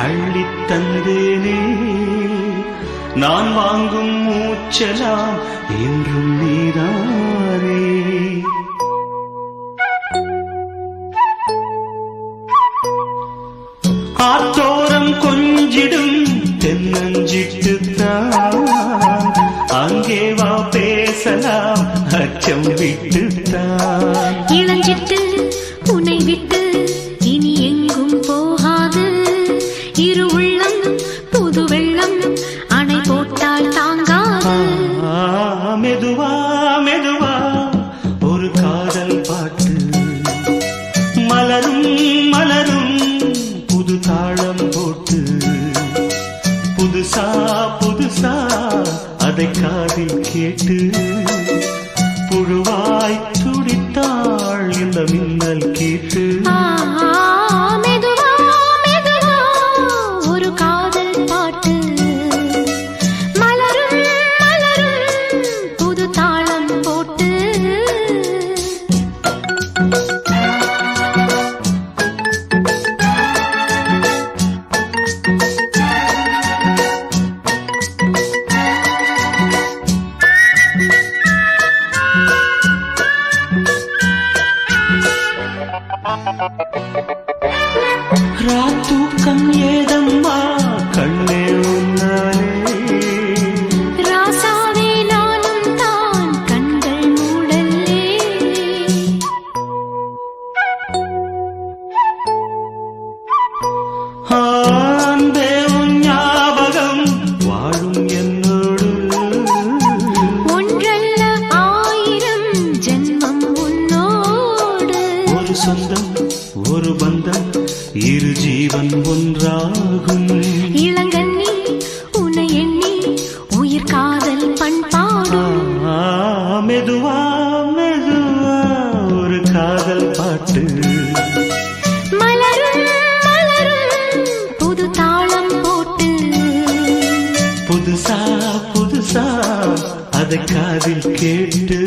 அள்ளித் தந்தேனே நான் வாங்கும் மூச்சலாம் என்றும் நீதானே. ஆத்தோரம் கொஞ்சிடும் தென்னஞ்சிட்டுத்தான் அங்கே வா பேசலாம் அச்சம் விட்டுத்தான். இளஞ்சிட்டு உன்னை விட்டு இனி எங்கும் போகாது. இரு உள்ளம் புது வெள்ளம் அணை போட்டால் தாங்காது. மெதுவா மெதுவா ஒரு காதல் பாட்டு மலரும் மலரும் புது தாளம் போட்டு புதுசா புதுசா அதை காதில் கேட்டு புழுவாய் துடித்தாள் இந்த மின்னல் கேட்டு. மெதுவா மெதுவா ஒரு காதல் பாட்டு மலரும் மலரும் புது தாளம் போட்டு. ராத்தூக்கம் ஏதம்மா கண்ணே உன்னாலே. ராசாவே நானும் தான் கண்கள் மூடல்லே. அன்பே உன் ஞாபகம் வாழும் என்னோடு. ஒன்றல்ல ஆயிரம் ஜென்மம் உன்னோடு. ஒரு சொந்தம் ஒரு பந்தம் இரு ஜீவன் ஒன்றாகும். இளங்கண்ணி உன்னை எண்ணி உயிர் காதல் பண்பாடும். மெதுவா மெதுவா ஒரு காதல் பாட்டு மலரும் மலரும் புது தாளம் போட்டு புதுசா புதுசா அதை காதில் கேட்டு